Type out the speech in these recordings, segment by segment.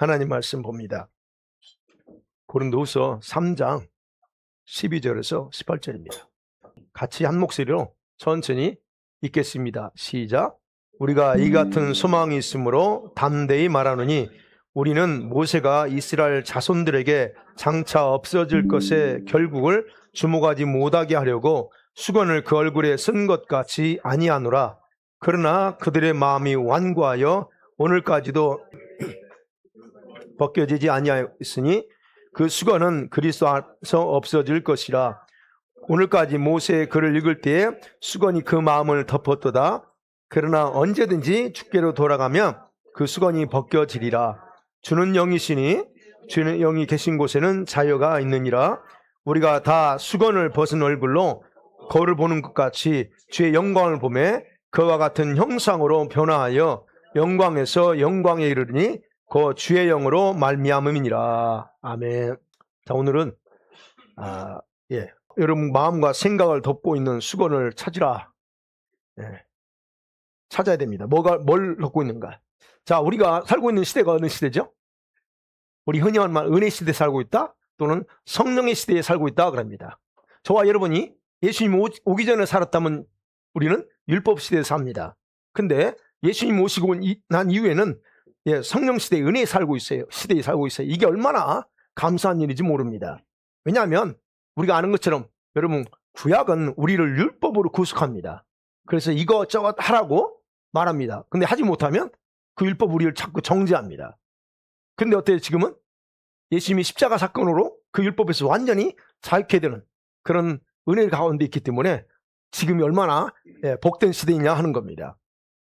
하나님 말씀 봅니다. 고린도후서 3장 12절에서 18절입니다. 같이 한 목소리로 천천히 읽겠습니다. 시작. 우리가 이 같은 소망이 있으므로 담대히 말하노니 우리는 모세가 이스라엘 자손들에게 장차 없어질 것의 결국을 주목하지 못하게 하려고 수건을 그 얼굴에 쓴 것 같이 아니하노라. 그러나 그들의 마음이 완고하여 오늘까지도 벗겨지지 아니하였으니 그 수건은 그리스도 안에서 없어질 것이라. 오늘까지 모세의 글을 읽을 때에 수건이 그 마음을 덮었도다. 그러나 언제든지 주께로 돌아가면 그 수건이 벗겨지리라. 주는 영이시니 주는 영이 계신 곳에는 자유가 있느니라. 우리가 다 수건을 벗은 얼굴로 거울을 보는 것 같이 주의 영광을 보매 그와 같은 형상으로 변화하여 영광에서 영광에 이르르니 그 주의 영으로 말미암음이니라. 아멘. 자, 오늘은 여러분 마음과 생각을 덮고 있는 수건을 찾으라. 찾아야 됩니다. 뭘 덮고 있는가? 자, 우리가 살고 있는 시대가 어느 시대죠? 우리 흔히 하는 말 은혜 시대에 살고 있다 또는 성령의 시대에 살고 있다 그럽니다. 저와 여러분이 예수님 오기 전에 살았다면 우리는 율법 시대에 삽니다. 근데 예수님 오시고 난 이후에는 성령 시대의 은혜에 살고 있어요. 시대에 살고 있어요. 이게 얼마나 감사한 일인지 모릅니다. 왜냐하면 우리가 아는 것처럼 여러분 구약은 우리를 율법으로 구속합니다. 그래서 이것저것 하라고 말합니다. 근데 하지 못하면 그 율법 우리를 자꾸 정죄합니다. 근데 어때요? 지금은 예수님이 십자가 사건으로 그 율법에서 완전히 자유케 되는 그런 은혜 가운데 있기 때문에 지금이 얼마나 복된 시대이냐 하는 겁니다.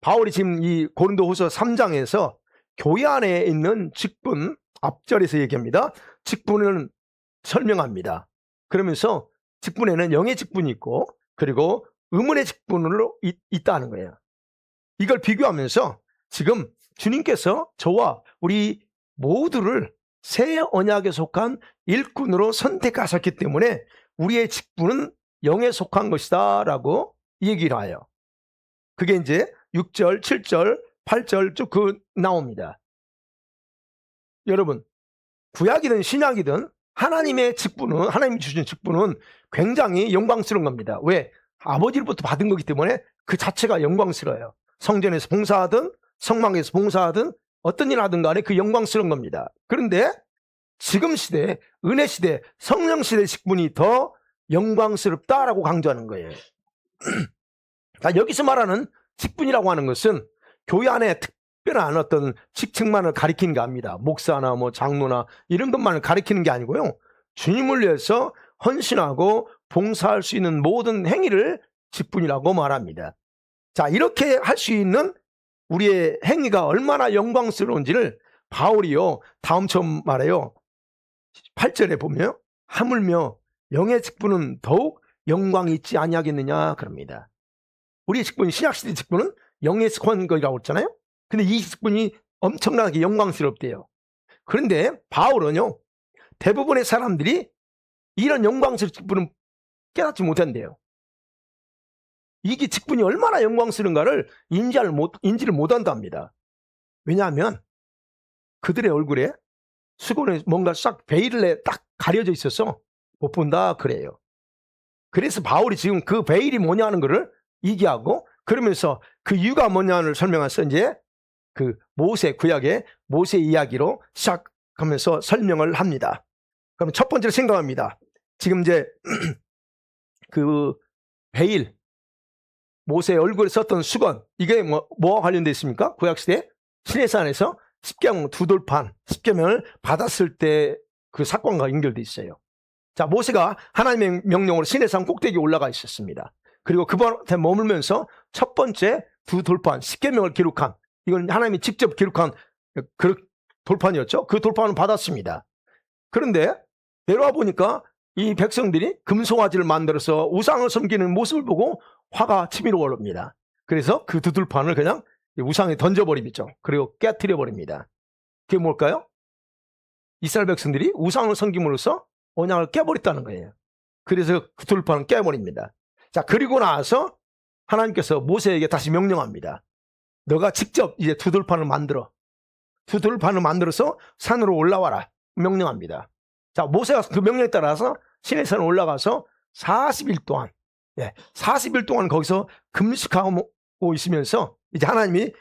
바울이 지금 이 고린도후서 3장에서 교회 안에 있는 직분, 앞절에서 얘기합니다. 직분을 설명합니다. 그러면서 직분에는 영의 직분이 있고 그리고 의문의 직분으로 있다는 거예요. 이걸 비교하면서 지금 주님께서 저와 우리 모두를 새 언약에 속한 일꾼으로 선택하셨기 때문에 우리의 직분은 영에 속한 것이다 라고 얘기를 해요. 그게 이제 6절, 7절, 8절 쭉 나옵니다. 여러분 구약이든 신약이든 하나님의 직분은 하나님이 주신 직분은 굉장히 영광스러운 겁니다. 왜? 아버지로부터 받은 거기 때문에 그 자체가 영광스러워요. 성전에서 봉사하든 성막에서 봉사하든 어떤 일 하든 간에 그 영광스러운 겁니다. 그런데 지금 시대, 은혜 시대, 성령 시대 직분이 더 영광스럽다라고 강조하는 거예요. 자, 여기서 말하는 직분이라고 하는 것은 교회 안에 특별한 어떤 직책만을 가리키는 게 아닙니다. 목사나 장로나 이런 것만을 가리키는 게 아니고요. 주님을 위해서 헌신하고 봉사할 수 있는 모든 행위를 직분이라고 말합니다. 자, 이렇게 할 수 있는 우리의 행위가 얼마나 영광스러운지를 바울이요 다음처럼 말해요. 8절에 보면 하물며 영의 직분은 더욱 영광이 있지 아니하겠느냐 그럽니다. 우리의 직분이 신약시대 직분은 영에 속한 거라고 했잖아요. 근데 이 직분이 엄청나게 영광스럽대요. 그런데 바울은요 대부분의 사람들이 이런 영광스러운 직분은 깨닫지 못한대요. 이게 직분이 얼마나 영광스러운가를 인지를 못한답니다. 왜냐하면 그들의 얼굴에 수건에 뭔가 싹 베일에 딱 가려져 있어서 못 본다 그래요. 그래서 바울이 지금 그 베일이 뭐냐는 거를 얘기하고 그러면서 그 이유가 뭐냐를 설명해서 이제 그 모세 구약의 모세 이야기로 시작하면서 설명을 합니다. 그럼 첫 번째로 생각합니다. 지금 이제 그 베일 모세의 얼굴에 썼던 수건 이게 뭐와 관련되어 있습니까? 구약시대 시내산에서 십계명 두 돌판 십계명을 받았을 때 그 사건과 연결되어 있어요. 자, 모세가 하나님의 명령으로 시내산 꼭대기에 올라가 있었습니다. 그리고 그분한테 머물면서 첫 번째 두 돌판 십계명을 기록한 이건 하나님이 직접 기록한 그 돌판이었죠. 그 돌판을 받았습니다. 그런데 내려와 보니까 이 백성들이 금송아지를 만들어서 우상을 섬기는 모습을 보고 화가 치밀어 오릅니다. 그래서 그 두 돌판을 그냥 우상에 던져버리죠. 그리고 깨트려 버립니다. 그게 뭘까요? 이스라엘 백성들이 우상을 섬김으로써 언약을 깨버렸다는 거예요. 그래서 그 돌판을 깨버립니다. 자, 그리고 나서 하나님께서 모세에게 다시 명령합니다. 너가 직접 이제 두 돌판을 만들어. 두 돌판을 만들어서 산으로 올라와라 명령합니다. 자, 모세가 그 명령에 따라서 시내산에 올라가서 40일 동안 40일 동안 거기서 금식하고 있으면서 이제 하나님이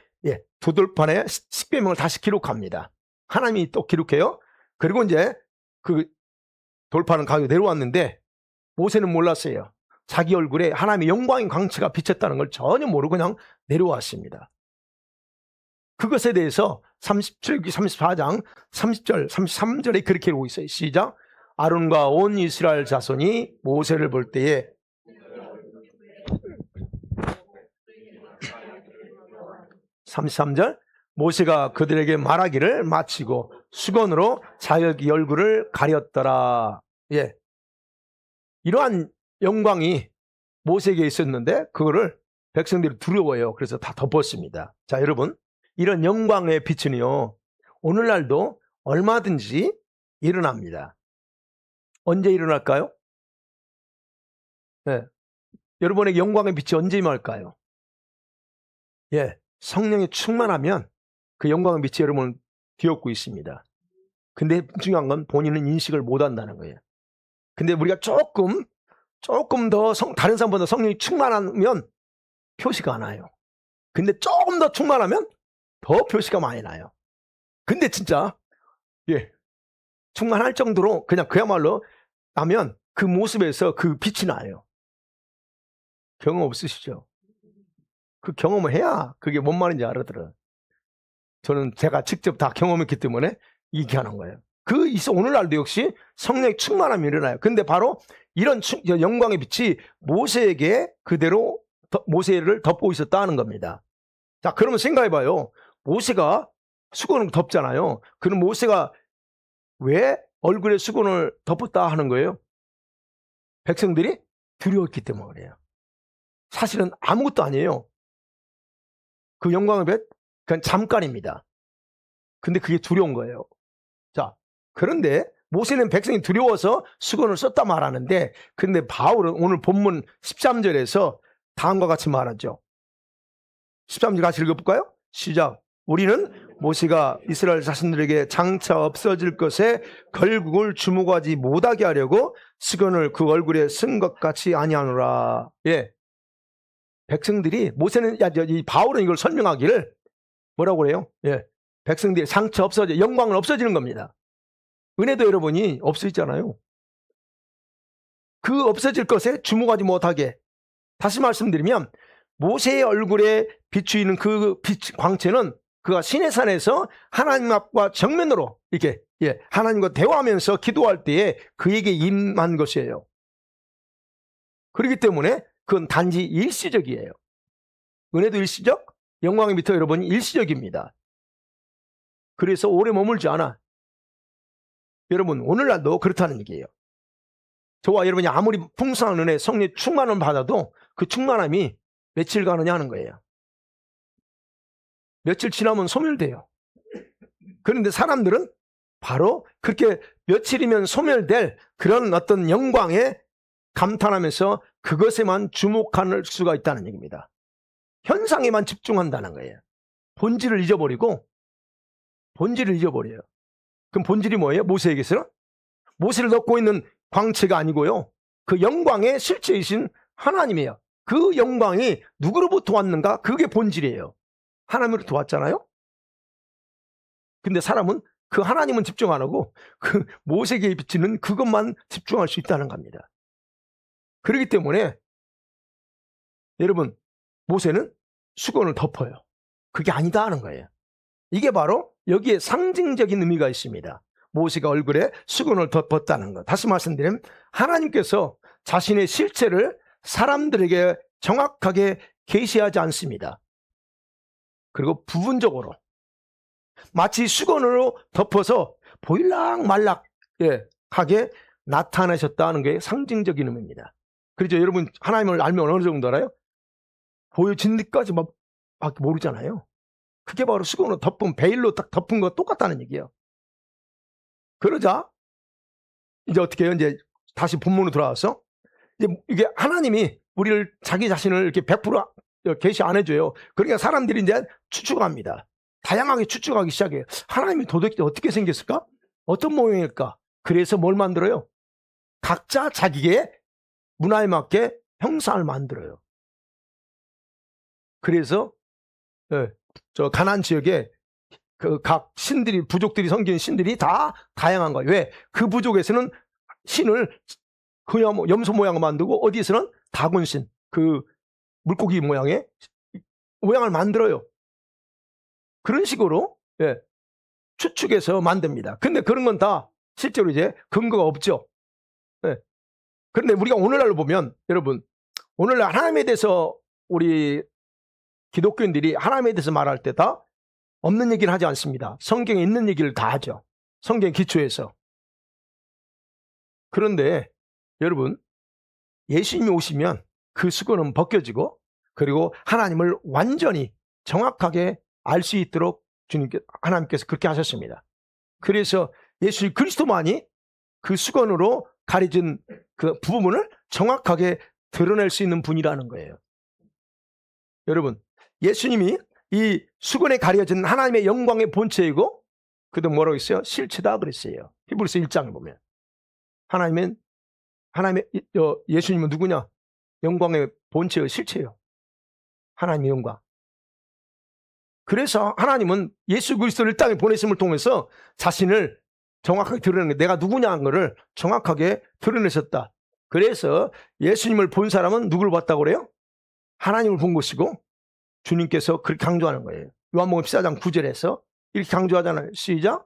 두 돌판에 십계명을 다시 기록합니다. 하나님이 또 기록해요. 그리고 이제 그 돌판은 가지고 내려왔는데 모세는 몰랐어요. 자기 얼굴에 하나님의 영광인 광채가 비쳤다는 걸 전혀 모르고 그냥 내려왔습니다. 그것에 대해서 37기 34장 30절 33절에 그렇게 기록하고 있어요. 시작. 아론과 온 이스라엘 자손이 모세를 볼 때에 33절 모세가 그들에게 말하기를 마치고 수건으로 자기 얼굴을 가렸더라. 이러한 영광이 모세에게 있었는데 그거를 백성들이 두려워해요. 그래서 다 덮었습니다. 자, 여러분, 이런 영광의 빛은요 오늘날도 얼마든지 일어납니다. 언제 일어날까요? 여러분의 영광의 빛이 언제 임할까요? 성령이 충만하면 그 영광의 빛이 여러분을 뒤엎고 있습니다. 근데 중요한 건 본인은 인식을 못한다는 거예요. 근데 우리가 조금 더 다른 사람보다 성령이 충만하면 표시가 안 나요. 근데 조금 더 충만하면 더 표시가 많이 나요. 근데 진짜 충만할 정도로 그냥 그야말로 나면 그 모습에서 그 빛이 나요. 경험 없으시죠? 그 경험을 해야 그게 뭔 말인지 알아들어요. 저는 제가 직접 다 경험했기 때문에 얘기하는 거예요. 오늘날도 역시 성령의 충만함이 일어나요. 근데 바로 이런 영광의 빛이 모세에게 그대로 모세를 덮고 있었다는 겁니다. 자, 그러면 생각해봐요. 모세가 수건을 덮잖아요. 그럼 모세가 왜 얼굴에 수건을 덮었다 하는 거예요? 백성들이 두려웠기 때문이에요. 사실은 아무것도 아니에요. 그 영광의 빛, 그건 잠깐입니다. 근데 그게 두려운 거예요. 자, 그런데 모세는 백성이 두려워서 수건을 썼다 말하는데, 근데 바울은 오늘 본문 13절에서 다음과 같이 말하죠. 13절 같이 읽어볼까요? 시작. 우리는 모세가 이스라엘 자신들에게 장차 없어질 것에 결국을 주목하지 못하게 하려고 수건을 그 얼굴에 쓴 것 같이 아니하노라. 백성들이 이 바울은 이걸 설명하기를 뭐라고 그래요? 백성들이 장차 없어져 영광은 없어지는 겁니다. 은혜도 여러분이 없어지잖아요. 그 없어질 것에 주목하지 못하게. 다시 말씀드리면 모세의 얼굴에 비추이는 그 빛 광채는 그가 시내산에서 하나님 앞과 정면으로 이렇게 하나님과 대화하면서 기도할 때에 그에게 임한 것이에요. 그렇기 때문에 그건 단지 일시적이에요. 은혜도 일시적, 영광의 빛도 여러분 일시적입니다. 그래서 오래 머물지 않아. 여러분 오늘날도 그렇다는 얘기예요. 저와 여러분이 아무리 풍성한 은혜, 성령 충만함을 받아도 그 충만함이 며칠 가느냐 하는 거예요. 며칠 지나면 소멸돼요. 그런데 사람들은 바로 그렇게 며칠이면 소멸될 그런 어떤 영광에 감탄하면서 그것에만 주목할 수가 있다는 얘기입니다. 현상에만 집중한다는 거예요. 본질을 잊어버려요. 그럼 본질이 뭐예요? 모세에게서는 모세를 덮고 있는 광채가 아니고요, 그 영광의 실체이신 하나님이에요. 그 영광이 누구로부터 왔는가? 그게 본질이에요. 하나님으로부터 왔잖아요. 근데 사람은 그 하나님은 집중 안 하고 그 모세에게 비치는 그것만 집중할 수 있다는 겁니다. 그렇기 때문에 여러분 모세는 수건을 덮어요. 그게 아니다 하는 거예요. 이게 바로 여기에 상징적인 의미가 있습니다. 모세가 얼굴에 수건을 덮었다는 것. 다시 말씀드리면 하나님께서 자신의 실체를 사람들에게 정확하게 계시하지 않습니다. 그리고 부분적으로 마치 수건으로 덮어서 보일락말락하게 나타나셨다는 게 상징적인 의미입니다. 그렇죠? 여러분 하나님을 알면 어느 정도 알아요? 보여진 데까지 막 모르잖아요. 그게 바로 수건으로 덮은, 베일로 딱 덮은 거 똑같다는 얘기예요. 그러자 이제 어떻게 해요? 이제 다시 본문으로 돌아와서 이게 하나님이 우리를 자기 자신을 이렇게 100% 계시 안 해줘요. 그러니까 사람들이 이제 추측합니다. 다양하게 추측하기 시작해요. 하나님이 도대체 어떻게 생겼을까? 어떤 모양일까? 그래서 뭘 만들어요? 각자 자기의 문화에 맞게 형상을 만들어요. 그래서 저 가나안 지역에 그 각 신들이, 부족들이 섬기는 신들이 다 다양한 거예요. 왜? 그 부족에서는 신을 그냥 염소 모양을 만들고, 어디에서는 다곤신, 그 물고기 모양의 모양을 만들어요. 그런 식으로 추측해서 만듭니다. 근데 그런 건 다 실제로 이제 근거가 없죠. 그런데 우리가 오늘날로 보면, 여러분, 오늘날 하나님에 대해서 우리 기독교인들이 하나님에 대해서 말할 때 다 없는 얘기를 하지 않습니다. 성경에 있는 얘기를 다 하죠. 성경 기초에서. 그런데 여러분, 예수님이 오시면 그 수건은 벗겨지고, 그리고 하나님을 완전히 정확하게 알 수 있도록 하나님께서 그렇게 하셨습니다. 그래서 예수 그리스도만이 그 수건으로 가려진 그 부분을 정확하게 드러낼 수 있는 분이라는 거예요. 여러분, 예수님이 이 수건에 가려진 하나님의 영광의 본체이고, 그도 뭐라고 했어요? 실체다 그랬어요. 히브리서 1장을 보면 예수님은 누구냐? 영광의 본체의 실체예요. 하나님의 영광. 그래서 하나님은 예수 그리스도를 땅에 보내심을 통해서 자신을 정확하게 드러내는, 내가 누구냐 하는 것을 정확하게 드러내셨다. 그래서 예수님을 본 사람은 누구를 봤다고 그래요? 하나님을 본 것이고, 주님께서 그렇게 강조하는 거예요. 요한복음 14장 9절에서 이렇게 강조하잖아요. 시작.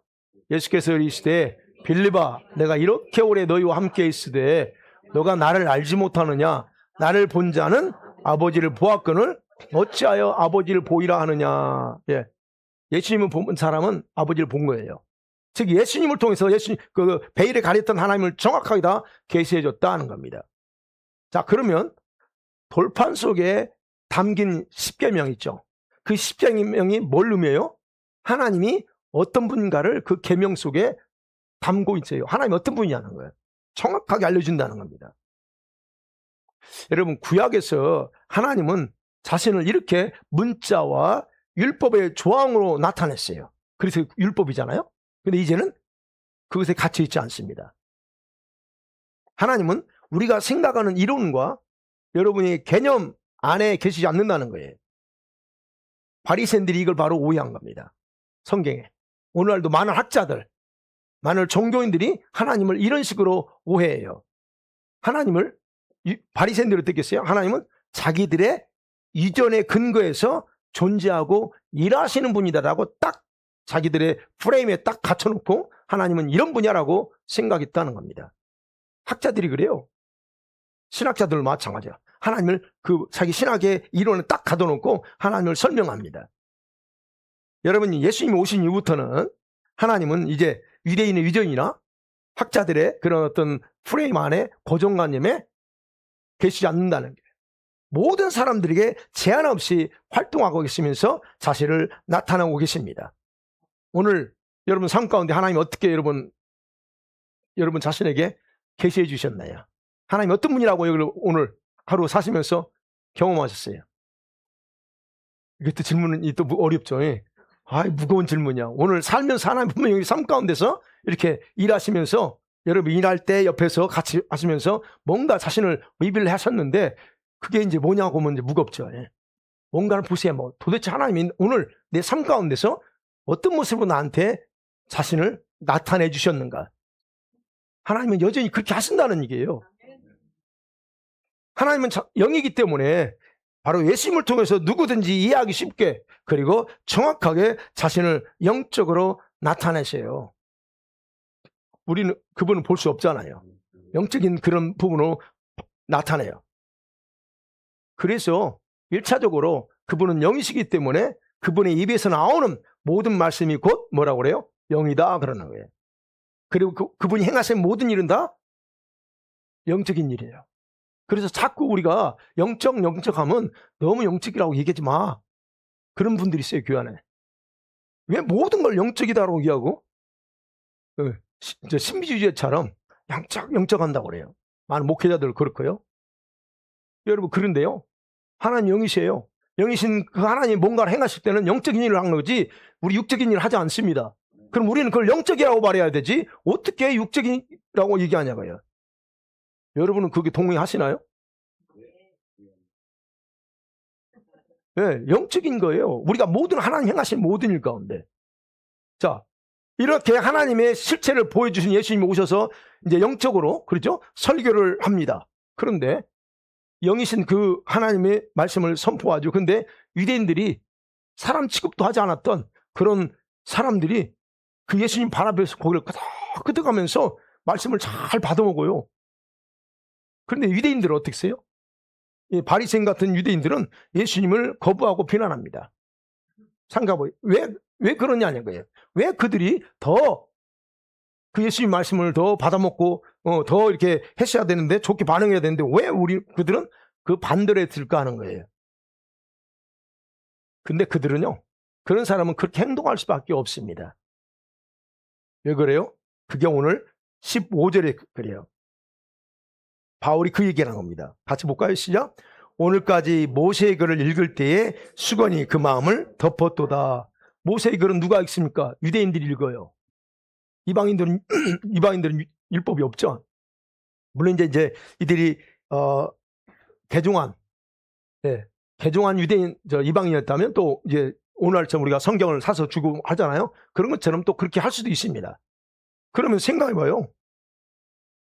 예수께서 이르시되 빌립아, 내가 이렇게 오래 너희와 함께 있으되 너가 나를 알지 못하느냐? 나를 본 자는 아버지를 보았거늘 어찌하여 아버지를 보이라 하느냐? 예수님을 본 사람은 아버지를 본 거예요. 즉 예수님을 통해서 예수님 그 베일에 가렸던 하나님을 정확하게 다 계시해 줬다 하는 겁니다. 자, 그러면 돌판 속에 담긴 십계명 있죠. 그 십계명이 뭘 의미해요? 하나님이 어떤 분인가를 그 계명 속에 담고 있어요. 하나님이 어떤 분이냐는 거예요. 정확하게 알려준다는 겁니다. 여러분, 구약에서 하나님은 자신을 이렇게 문자와 율법의 조항으로 나타냈어요. 그래서 율법이잖아요. 근데 이제는 그것에 갇혀 있지 않습니다. 하나님은 우리가 생각하는 이론과 여러분이 개념 안에 계시지 않는다는 거예요. 바리새인들이 이걸 바로 오해한 겁니다. 성경에. 오늘날도 많은 학자들, 많은 종교인들이 하나님을 이런 식으로 오해해요. 하나님을, 바리새인들이 어떻게 했어요? 하나님은 자기들의 이전의 근거에서 존재하고 일하시는 분이다라고 딱 자기들의 프레임에 딱 갖춰놓고 하나님은 이런 분야라고 생각했다는 겁니다. 학자들이 그래요. 신학자들 마찬가지야. 하나님을 그 자기 신학의 이론에 딱 가둬놓고 하나님을 설명합니다. 여러분, 예수님이 오신 이후부터는 하나님은 이제 유대인의 위정이나 학자들의 그런 어떤 프레임 안에 고정관념에 계시지 않는다는 거예요. 모든 사람들에게 제한 없이 활동하고 계시면서 자신을 나타나고 계십니다. 오늘 여러분 삶 가운데 하나님이 어떻게 여러분 자신에게 계시해 주셨나요? 하나님이 어떤 분이라고 여기를 오늘 하루 사시면서 경험하셨어요? 이것도 질문이 또 어렵죠. 무거운 질문이야. 오늘 살면서 하나님 분명히 삶 가운데서 이렇게 일하시면서 여러분 일할 때 옆에서 같이 하시면서 뭔가 자신을 리빌 하셨는데 그게 이제 뭐냐고 하면 이제 무겁죠. 뭔가를 보세요. 도대체 하나님이 오늘 내 삶 가운데서 어떤 모습으로 나한테 자신을 나타내 주셨는가? 하나님은 여전히 그렇게 하신다는 얘기예요. 하나님은 영이기 때문에 바로 예수님을 통해서 누구든지 이해하기 쉽게 그리고 정확하게 자신을 영적으로 나타내세요. 우리는 그분을 볼 수 없잖아요. 영적인 그런 부분으로 나타내요. 그래서 1차적으로 그분은 영이시기 때문에 그분의 입에서 나오는 모든 말씀이 곧 뭐라고 그래요? 영이다 그러는 거예요. 그리고 그분이 행하신 모든 일은 다 영적인 일이에요. 그래서 자꾸 우리가 영적하면 너무 영적이라고 얘기하지 마. 그런 분들이 있어요, 교회 안에. 왜 모든 걸 영적이다라고 얘기하고 신비주의처럼 영적한다고 그래요. 많은 목회자들 그렇고요. 여러분, 그런데요, 하나님 영이세요. 영이신 그 하나님 뭔가를 행하실 때는 영적인 일을 하는 거지 우리 육적인 일을 하지 않습니다. 그럼 우리는 그걸 영적이라고 말해야 되지 어떻게 육적이라고 얘기하냐고요. 여러분은 그게 동의하시나요? 네, 영적인 거예요. 우리가 모든 하나님 행하신 모든 일 가운데. 자, 이렇게 하나님의 실체를 보여주신 예수님이 오셔서 이제 영적으로 그렇죠? 설교를 합니다. 그런데 영이신 그 하나님의 말씀을 선포하죠. 근데 유대인들이 사람 취급도 하지 않았던 그런 사람들이 그 예수님 발 앞에서 고개를 끄덕끄덕하면서 말씀을 잘 받아먹어요. 그런데 유대인들은 어떻게 해요? 바리새인 같은 유대인들은 예수님을 거부하고 비난합니다. 상가보이 왜 그러냐는 거예요. 왜 그들이 더 그 예수님 말씀을 더 받아먹고 더 이렇게 했어야 되는데 좋게 반응해야 되는데 왜 그들은 그 반대로 했을까 하는 거예요. 근데 그들은요. 그런 사람은 그렇게 행동할 수밖에 없습니다. 왜 그래요? 그게 오늘 15절에 그래요. 바울이 그 얘기를 한 겁니다. 같이 볼까요? 시작. 오늘까지 모세의 글을 읽을 때에 수건이 그 마음을 덮었도다. 모세의 글은 누가 읽습니까? 유대인들이 읽어요. 이방인들은 율법이 없죠. 물론 이제 이들이 개종한 유대인 이방인이었다면 또 이제 오늘처럼 우리가 성경을 사서 주고 하잖아요. 그런 것처럼 또 그렇게 할 수도 있습니다. 그러면 생각해봐요.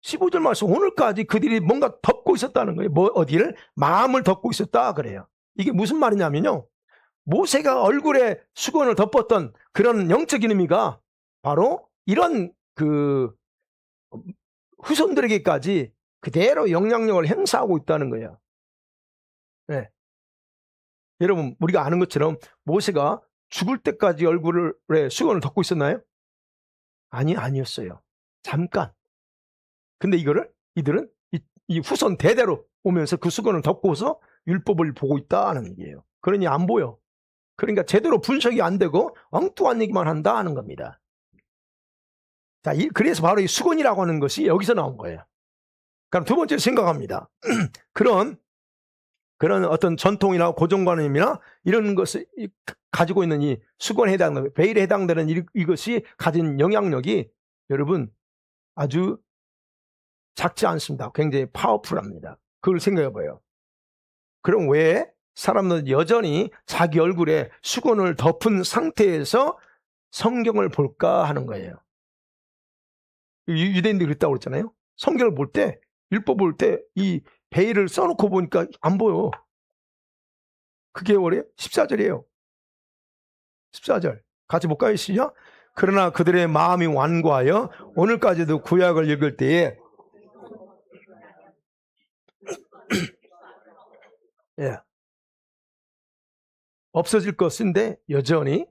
15절 말씀 오늘까지 그들이 뭔가 덮고 있었다는 거예요. 어디를? 마음을 덮고 있었다 그래요. 이게 무슨 말이냐면요. 모세가 얼굴에 수건을 덮었던 그런 영적인 의미가 바로 이런 그 후손들에게까지 그대로 영향력을 행사하고 있다는 거예요. 네. 여러분 우리가 아는 것처럼 모세가 죽을 때까지 얼굴에 수건을 덮고 있었나요? 아니었어요. 잠깐. 근데 이들은 이 후손 대대로 오면서 그 수건을 덮고서 율법을 보고 있다는 얘기예요. 그러니 안 보여. 그러니까 제대로 분석이 안 되고 엉뚱한 얘기만 한다 하는 겁니다. 자, 그래서 바로 이 수건이라고 하는 것이 여기서 나온 거예요. 그럼 두 번째로 생각합니다. 그런 어떤 전통이나 고정관념이나 이런 것을 가지고 있는 이 수건에 해당되는 베일에 해당되는 이것이 가진 영향력이 여러분 아주 작지 않습니다. 굉장히 파워풀합니다. 그걸 생각해 봐요. 그럼 왜 사람들은 여전히 자기 얼굴에 수건을 덮은 상태에서 성경을 볼까 하는 거예요. 유대인들이 그랬다고 그랬잖아요. 성경을 볼 때, 율법 볼 때 이 베일을 써놓고 보니까 안 보여. 그게 뭐래요? 14절이에요. 14절. 같이 볼까요? 시작. 그러나 그들의 마음이 완고하여 오늘까지도 구약을 읽을 때에 예. 없어질 것인데 여전히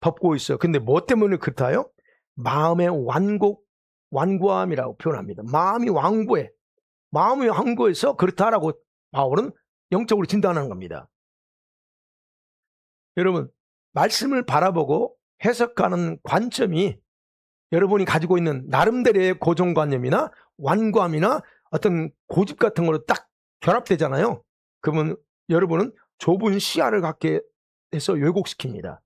덮고 있어요. 근데 뭐 때문에 그렇다요? 마음의 완고함이라고 표현합니다. 마음이 완고해. 마음이 완고해서 그렇다라고 바울은 영적으로 진단하는 겁니다. 여러분, 말씀을 바라보고 해석하는 관점이 여러분이 가지고 있는 나름대로의 고정관념이나 완고함이나 어떤 고집 같은 거로 딱 결합되잖아요. 그러면 여러분은 좁은 시야를 갖게 해서 왜곡시킵니다.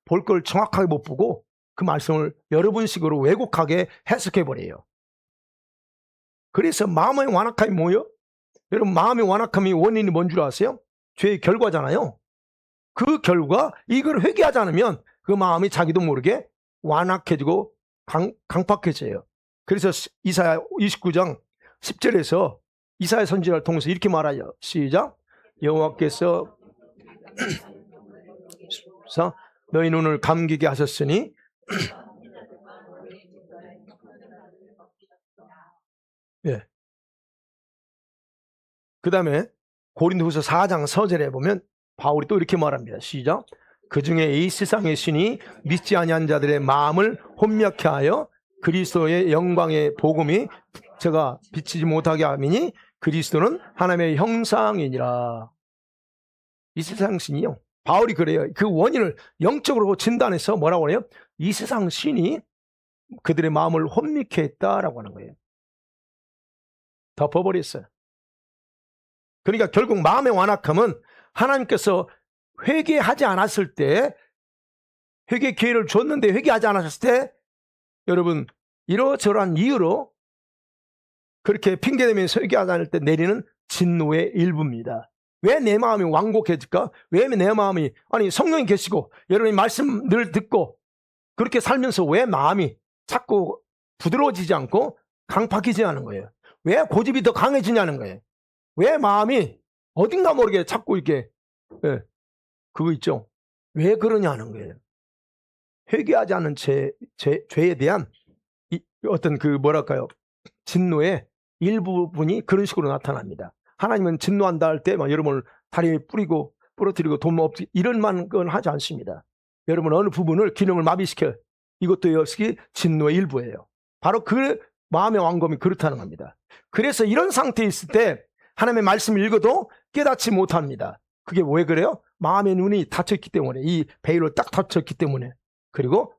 볼 걸 정확하게 못 보고 그 말씀을 여러분식으로 왜곡하게 해석해버려요. 그래서 마음의 완악함이 뭐예요? 여러분 마음의 완악함이 원인이 뭔 줄 아세요? 죄의 결과잖아요. 그 결과 이걸 회개하지 않으면 그 마음이 자기도 모르게 완악해지고 강팍해져요. 그래서 이사야 29장 10절에서 이사야 선지자를 통해서 이렇게 말하죠. 시작. 여호와께서 너희 눈을 감기게 하셨으니 예. 그 다음에 고린도후서 4장 서절에 보면 바울이 또 이렇게 말합니다. 시작. 그 중에 이 세상의 신이 믿지 아니한 자들의 마음을 혼미케 하여 그리스도의 영광의 복음이 제가 비치지 못하게 하미니 그리스도는 하나님의 형상이니라. 이 세상 신이요. 바울이 그래요. 그 원인을 영적으로 진단해서 뭐라고 해요? 이 세상 신이 그들의 마음을 혼미케 했다라고 하는 거예요. 덮어버렸어요. 그러니까 결국 마음의 완악함은 하나님께서 회개하지 않았을 때, 회개 기회를 줬는데 회개하지 않았을 때, 여러분 이러저러한 이유로 그렇게 핑계대면서 회개하지 않을 때 내리는 진노의 일부입니다. 왜 내 마음이 완곡해질까? 왜 내 마음이, 아니 성령이 계시고 여러분이 말씀 늘 듣고 그렇게 살면서 왜 마음이 자꾸 부드러워지지 않고 강팍해지지 않은 거예요? 왜 고집이 더 강해지냐는 거예요. 왜 마음이 어딘가 모르게 자꾸 이렇게, 예, 그거 있죠. 왜 그러냐는 거예요. 회개하지 않은 죄에 대한 어떤 그 뭐랄까요, 진노의 일부분이 그런 식으로 나타납니다. 하나님은 진노한다 할 때 막 여러분을 다리에 뿌리고 부러뜨리고 돈 없이 이런 건 하지 않습니다. 여러분 어느 부분을 기능을 마비시켜, 이것도 역시 진노의 일부예요. 바로 그 마음의 완검이 그렇다는 겁니다. 그래서 이런 상태에 있을 때 하나님의 말씀을 읽어도 깨닫지 못합니다. 그게 왜 그래요? 마음의 눈이 닫혔기 때문에, 이 베일로 딱 닫혔기 때문에. 그리고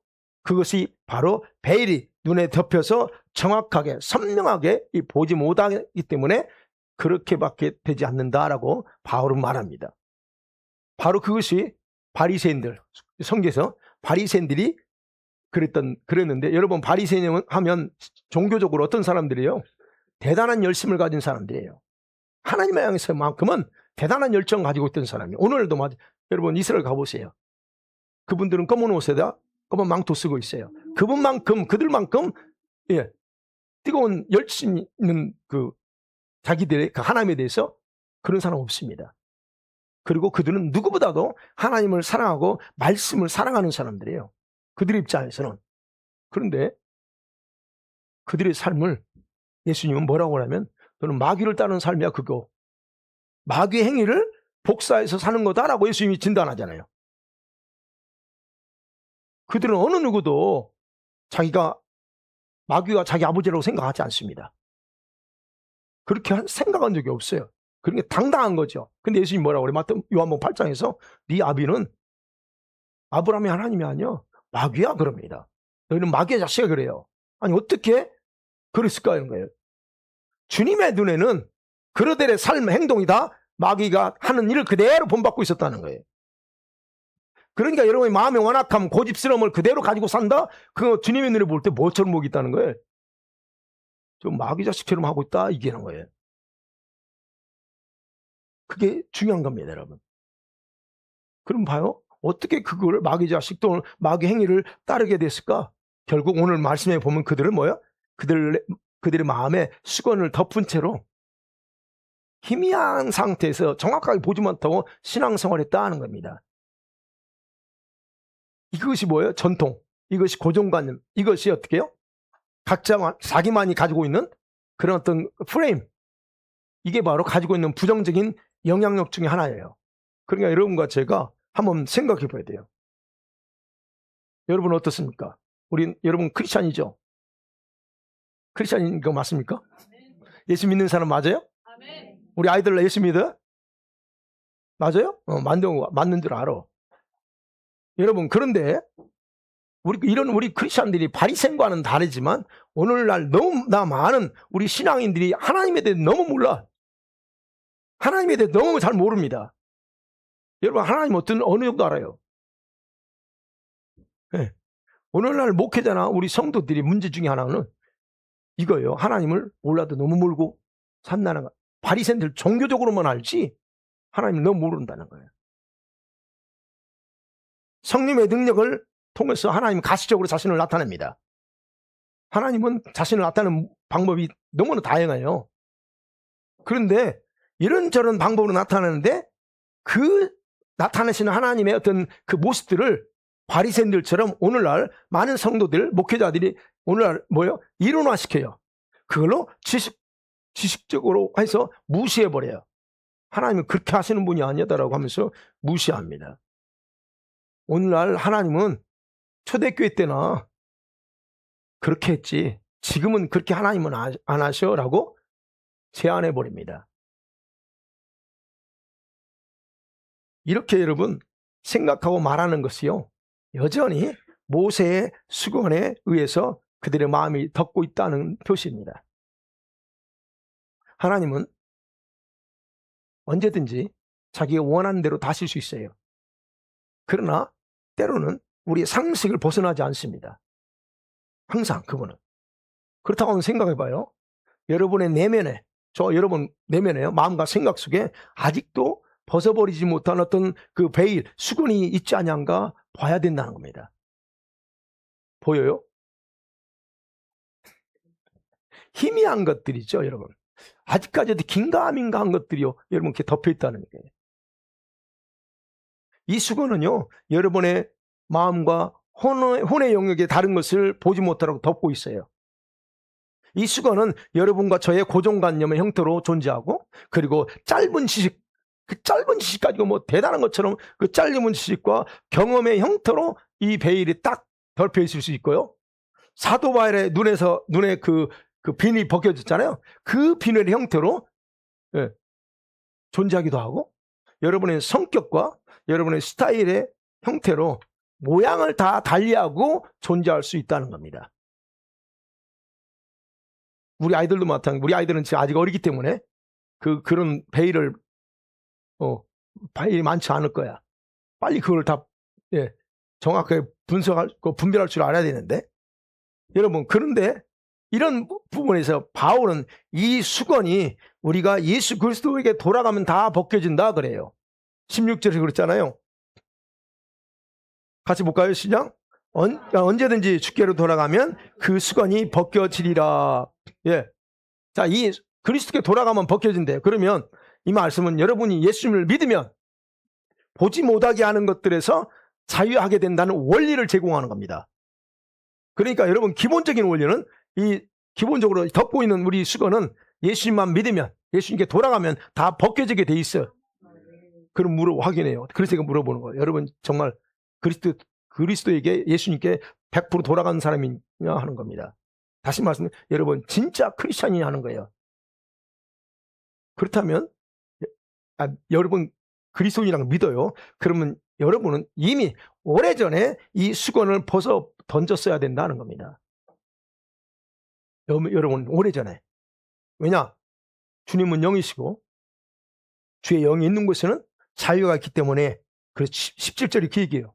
그것이 바로 베일이 눈에 덮여서 정확하게 선명하게 보지 못하기 때문에 그렇게밖에 되지 않는다라고 바울은 말합니다. 바로 그것이 바리새인들, 성경에서 바리새인들이 그랬는데, 여러분 바리새인 하면 종교적으로 어떤 사람들이에요? 대단한 열심을 가진 사람들이에요. 하나님을 향해서만큼은 대단한 열정 가지고 있던 사람이에요. 오늘도 여러분 이스라엘 가보세요. 그분들은 검은 옷에다 검은 망토 쓰고 있어요. 그들만큼, 예, 뜨거운 열심 있는 그 자기들의 그 하나님에 대해서 그런 사람 없습니다. 그리고 그들은 누구보다도 하나님을 사랑하고 말씀을 사랑하는 사람들이에요. 그들의 입장에서는. 그런데 그들의 삶을 예수님은 뭐라고 하냐면, 너는 마귀를 따르는 삶이야 그거. 마귀의 행위를 복사해서 사는 거다라고 예수님이 진단하잖아요. 그들은 어느 누구도 마귀가 자기 아버지라고 생각하지 않습니다. 그렇게 생각한 적이 없어요. 그러니까 당당한 거죠. 근데 예수님이 뭐라고 그래? 요한복음 8장에서 네 아비는 아브라함의 하나님이 아니야, 마귀야 그럽니다. 너희는 마귀의 자식이야 그래요. 아니 어떻게 그랬을까 이런 거예요. 주님의 눈에는 그들의 삶, 행동이 다 마귀가 하는 일을 그대로 본받고 있었다는 거예요. 그러니까 여러분의 마음의 완악함, 고집스러움을 그대로 가지고 산다? 그거 주님의 눈에 볼 때 뭐처럼 보고 있다는 거예요? 좀 마귀 자식처럼 하고 있다 이게는 거예요. 그게 중요한 겁니다, 여러분. 그럼 봐요. 어떻게 그걸 마귀 자식 또는 마귀 행위를 따르게 됐을까? 결국 오늘 말씀에 보면 그들은 뭐예요? 그들의 마음에 수건을 덮은 채로 희미한 상태에서 정확하게 보지 못하고 신앙생활을 했다는 겁니다. 이것이 뭐예요? 전통. 이것이 고정관념. 이것이 어떻게 해요? 각자 자기만이 가지고 있는 그런 어떤 프레임. 이게 바로 가지고 있는 부정적인 영향력 중에 하나예요. 그러니까 여러분과 제가 한번 생각해 봐야 돼요. 여러분 어떻습니까? 여러분 크리스찬이죠? 크리스찬인 거 맞습니까? 예수 믿는 사람 맞아요? 우리 아이들 예수 믿어요? 맞아요? 맞는 줄 알아. 여러분, 그런데 우리 크리스찬들이 바리새인과는 다르지만 오늘날 너무나 많은 우리 신앙인들이 하나님에 대해 너무 몰라. 하나님에 대해 너무 잘 모릅니다. 여러분 하나님 어느 정도 알아요? 네. 오늘날 목회자나 우리 성도들이 문제 중에 하나는 이거예요. 하나님을 몰라도 너무 모르고 산다는 거. 바리새인들 종교적으로만 알지 하나님을 너무 모른다는 거예요. 성령의 능력을 통해서 하나님은 가시적으로 자신을 나타냅니다. 하나님은 자신을 나타내는 방법이 너무나 다양해요. 그런데 이런저런 방법으로 나타나는데 그 나타내시는 하나님의 어떤 그 모습들을 바리새인들처럼 오늘날 많은 성도들, 목회자들이 오늘날 이론화시켜요. 그걸로 지식적으로 해서 무시해버려요. 하나님은 그렇게 하시는 분이 아니다라고 하면서 무시합니다. 오늘날 하나님은 초대교회 때나 그렇게 했지 지금은 그렇게 하나님은 안 하셔라고 제안해버립니다. 이렇게 여러분 생각하고 말하는 것이요, 여전히 모세의 수건에 의해서 그들의 마음이 덮고 있다는 표시입니다. 하나님은 언제든지 자기가 원하는 대로 다실 수 있어요. 그러나 때로는 우리의 상식을 벗어나지 않습니다. 항상 그거는. 그렇다고 한번 생각해봐요. 여러분의 내면에, 여러분 내면에요, 마음과 생각 속에 아직도 벗어버리지 못한 어떤 그 베일, 수건이 있지 않은가 봐야 된다는 겁니다. 보여요? 희미한 것들이죠, 여러분. 아직까지도 긴가민가한 것들이요, 여러분 이렇게 덮여 있다는 거예요. 이 수건은요, 여러분의 마음과 혼의 영역에 다른 것을 보지 못하라고 덮고 있어요. 이 수건은 여러분과 저의 고정관념의 형태로 존재하고, 그리고 짧은 지식, 그 짧은 지식 가지고 뭐 대단한 것처럼 그 짧은 지식과 경험의 형태로 이 베일이 딱 덮여 있을 수 있고요. 사도 바울의 눈에 그 비늘이 벗겨졌잖아요. 그 비늘의 형태로 존재하기도 하고, 여러분의 성격과 여러분의 스타일의 형태로 모양을 다 달리하고 존재할 수 있다는 겁니다. 우리 아이들도 마찬가지. 우리 아이들은 지금 아직 어리기 때문에 그런 베일이 많지 않을 거야. 빨리 그걸 다 정확하게 분별할 줄 알아야 되는데, 여러분, 그런데 이런 부분에서 바울은 이 수건이 우리가 예수 그리스도에게 돌아가면 다 벗겨진다 그래요. 16절에 그랬잖아요. 같이 볼까요? 시작. 언제든지 주께로 돌아가면 그 수건이 벗겨지리라. 예. 자, 이 그리스도께 돌아가면 벗겨진대요. 그러면 이 말씀은 여러분이 예수님을 믿으면 보지 못하게 하는 것들에서 자유하게 된다는 원리를 제공하는 겁니다. 그러니까 여러분, 기본적인 원리는 기본적으로 덮고 있는 우리 수건은 예수님만 믿으면, 예수님께 돌아가면 다 벗겨지게 돼 있어요. 그럼 확인해요. 그래서 제가 물어보는 거예요. 여러분 정말 그리스도에게, 예수님께 100% 돌아간 사람이냐 하는 겁니다. 다시 말씀드리면 여러분 진짜 크리스찬이냐 하는 거예요. 그렇다면 여러분 그리스도인이라고 믿어요. 그러면 여러분은 이미 오래전에 이 수건을 벗어 던졌어야 된다는 겁니다. 여러분 오래전에. 왜냐? 주님은 영이시고 주의 영이 있는 곳에는 자유가 있기 때문에, 그래서 17절이 그 얘기예요.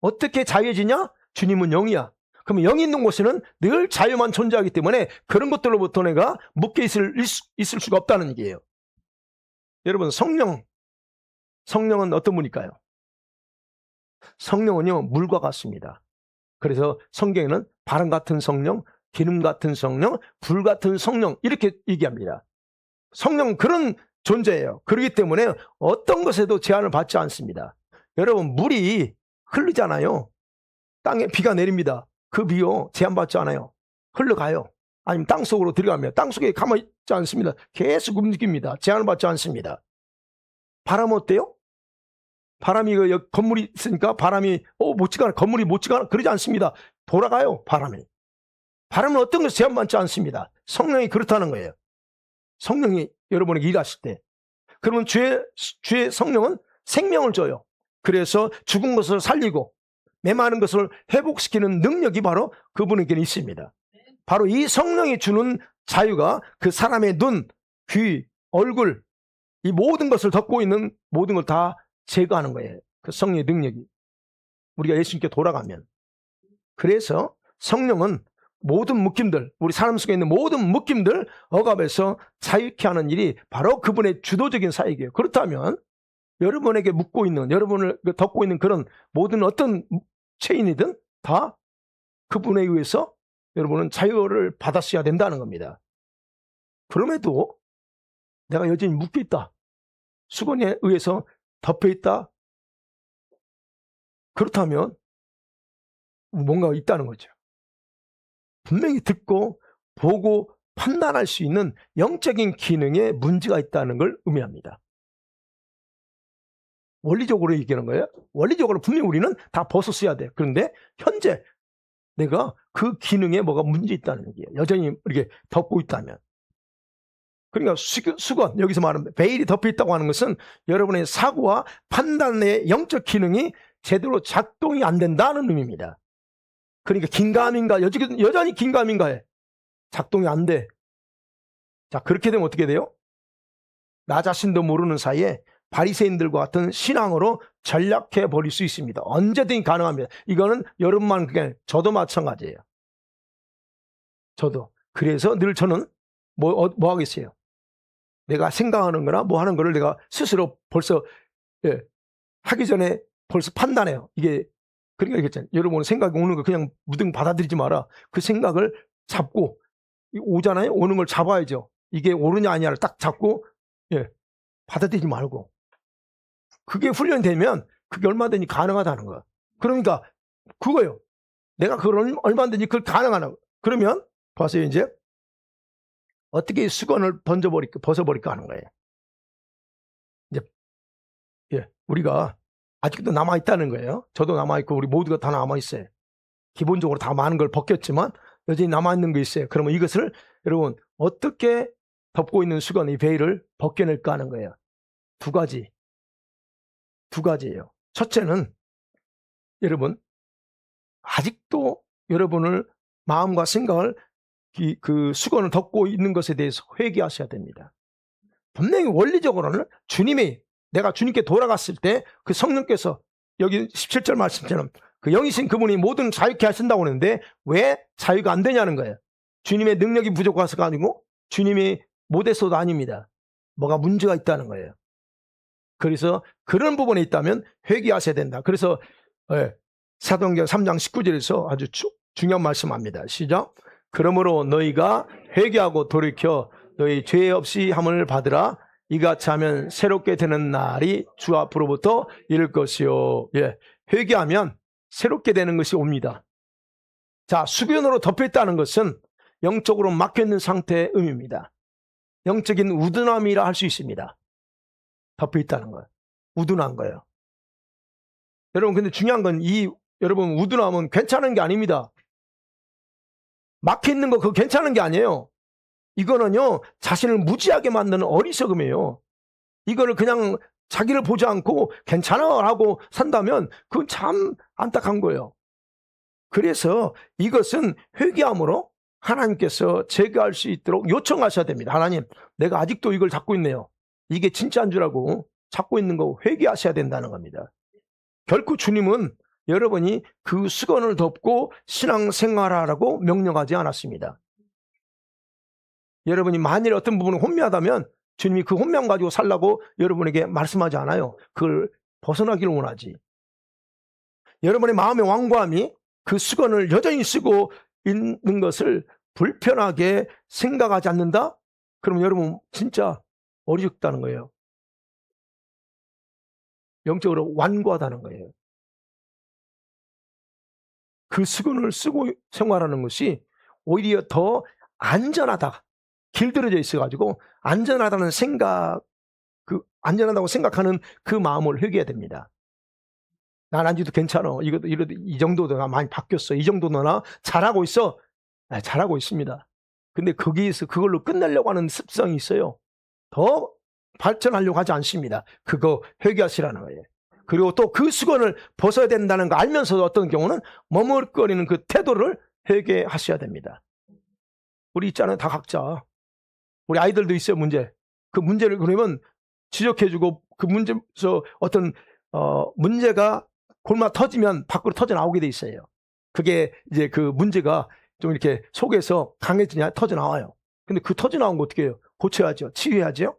어떻게 자유해지냐? 주님은 영이야. 그러면 영이 있는 곳에는 늘 자유만 존재하기 때문에 그런 것들로부터 내가 묶여 있을 수가 없다는 얘기예요. 여러분, 성령은 어떤 분일까요? 성령은요, 물과 같습니다. 그래서 성경에는 바람 같은 성령, 기름 같은 성령, 불 같은 성령 이렇게 얘기합니다. 성령은 그런 존재예요. 그렇기 때문에 어떤 것에도 제한을 받지 않습니다. 여러분, 물이 흐르잖아요. 땅에 비가 내립니다. 그 비요 제한받지 않아요. 흘러가요. 아니면 땅속으로 들어가면 땅속에 가만히 있지 않습니다. 계속 움직입니다. 제한을 받지 않습니다. 바람은 어때요? 바람이 건물이 있으니까 바람이 못 지가나, 건물이 못 지가나 그러지 않습니다. 돌아가요. 바람은 어떤 것을 제한받지 않습니다. 성령이 그렇다는 거예요. 성령이 여러분에게 일하실 때, 그러면 주의 성령은 생명을 줘요. 그래서 죽은 것을 살리고 메마른 것을 회복시키는 능력이 바로 그분에게는 있습니다. 바로 이 성령이 주는 자유가 그 사람의 눈, 귀, 얼굴, 이 모든 것을 덮고 있는 모든 걸 다 제거하는 거예요. 그 성령의 능력이, 우리가 예수님께 돌아가면. 그래서 성령은 모든 묶임들, 우리 삶 속에 있는 모든 묶임들 억압해서 자유케 하는 일이 바로 그분의 주도적인 사역이에요. 그렇다면 여러분에게 묶고 있는, 여러분을 덮고 있는 그런 모든 어떤 체인이든 다 그분에 의해서 여러분은 자유를 받았어야 된다는 겁니다. 그럼에도 내가 여전히 묶여 있다, 수건에 의해서 덮여 있다, 그렇다면 뭔가 있다는 거죠. 분명히 듣고 보고 판단할 수 있는 영적인 기능에 문제가 있다는 걸 의미합니다. 원리적으로 얘기하는 거예요. 원리적으로 분명히 우리는 다 벗었어야 돼. 그런데 현재 내가 그 기능에 뭐가 문제 있다는 얘기예요. 여전히 이렇게 덮고 있다면. 그러니까 수건, 여기서 말하는 베일이 덮여 있다고 하는 것은 여러분의 사고와 판단의 영적 기능이 제대로 작동이 안 된다는 의미입니다. 그러니까 긴가민가, 여전히 긴가민가해. 작동이 안 돼. 자, 그렇게 되면 어떻게 돼요? 나 자신도 모르는 사이에 바리새인들과 같은 신앙으로 전락해 버릴 수 있습니다. 언제든지 가능합니다. 이거는 여러분만 그냥 저도 마찬가지예요. 저도. 그래서 늘 저는 뭐 하겠어요? 내가 생각하는 거나 뭐 하는 거를 내가 스스로 벌써 하기 전에 벌써 판단해요. 이게 그러니까 얘기했잖아요. 여러분 생각이 오는 거 그냥 무등 받아들이지 마라. 그 생각을 잡고 오잖아요. 오는 걸 잡아야죠. 이게 옳으냐 아니냐를 딱 잡고 받아들이지 말고. 그게 훈련되면 그게 얼마든지 가능하다는 거야. 그러니까 그거예요. 내가 그걸 얼마든지 그걸 가능하다고. 그러면 봐세요. 이제 어떻게 수건을 벗어버릴까 하는 거예요. 이제 우리가 아직도 남아있다는 거예요. 저도 남아있고 우리 모두가 다 남아있어요. 기본적으로 다 많은 걸 벗겼지만 여전히 남아있는 게 있어요. 그러면 이것을 여러분 어떻게 덮고 있는 수건, 이 베일을 벗겨낼까 하는 거예요. 두 가지예요. 첫째는 여러분 아직도 여러분을 마음과 생각을 그 수건을 덮고 있는 것에 대해서 회개하셔야 됩니다. 분명히 원리적으로는 내가 주님께 돌아갔을 때 그 성령께서 여기 17절 말씀처럼 그 영이신 그분이 모든 자유케 하신다고 하는데 왜 자유가 안 되냐는 거예요. 주님의 능력이 부족해서가 아니고 주님이 못해서도 아닙니다. 뭐가 문제가 있다는 거예요. 그래서 그런 부분에 있다면 회개하셔야 된다. 그래서 사도행전 3장 19절에서 아주 중요한 말씀합니다. 시작. 그러므로 너희가 회개하고 돌이켜 너희 죄 없이 함을 받으라. 이같이 하면 새롭게 되는 날이 주 앞으로부터 이를 것이요. 회개하면 새롭게 되는 것이 옵니다. 자, 수변으로 덮여있다는 것은 영적으로 막혀있는 상태의 의미입니다. 영적인 우둔함이라 할 수 있습니다. 덮여있다는 거, 우둔한 거예요. 여러분, 근데 중요한 건 여러분 우둔함은 괜찮은 게 아닙니다. 막혀있는 거 그거 괜찮은 게 아니에요. 이거는요 자신을 무지하게 만드는 어리석음이에요. 이거를 그냥 자기를 보지 않고 괜찮아 하고 산다면 그건 참 안타까운 거예요. 그래서 이것은 회개함으로 하나님께서 제거할 수 있도록 요청하셔야 됩니다. 하나님, 내가 아직도 이걸 잡고 있네요. 이게 진짜인 줄 알고 잡고 있는 거 회개하셔야 된다는 겁니다. 결코 주님은 여러분이 그 수건을 덮고 신앙생활하라고 명령하지 않았습니다. 여러분이 만일 어떤 부분을 혼미하다면 주님이 그 혼미함 가지고 살라고 여러분에게 말씀하지 않아요. 그걸 벗어나기를 원하지. 여러분의 마음의 완고함이 그 수건을 여전히 쓰고 있는 것을 불편하게 생각하지 않는다? 그러면 여러분 진짜 어리석다는 거예요. 영적으로 완고하다는 거예요. 그 수건을 쓰고 생활하는 것이 오히려 더 안전하다. 길들여져 있어가지고 안전하다는 안전하다고 생각하는 그 마음을 회개해야 됩니다. 난 아직도 괜찮아. 이 정도도 나 많이 바뀌었어. 이 정도도 나 잘하고 있어. 잘하고 있습니다. 근데 거기에서 그걸로 끝내려고 하는 습성이 있어요. 더 발전하려고 하지 않습니다. 그거 회개하시라는 거예요. 그리고 또 그 수건을 벗어야 된다는 거 알면서도 어떤 경우는 머뭇거리는 그 태도를 회개하셔야 됩니다. 우리 있잖아요. 다 각자. 우리 아이들도 있어요. 문제. 그 문제를 그러면 지적해주고 그 문제에서 어떤 문제가 골마 터지면 밖으로 터져 나오게 돼 있어요. 그게 이제 그 문제가 좀 이렇게 속에서 강해지냐 터져 나와요. 근데 그 터져 나온 거 어떻게 해요? 고쳐야죠. 치유해야죠.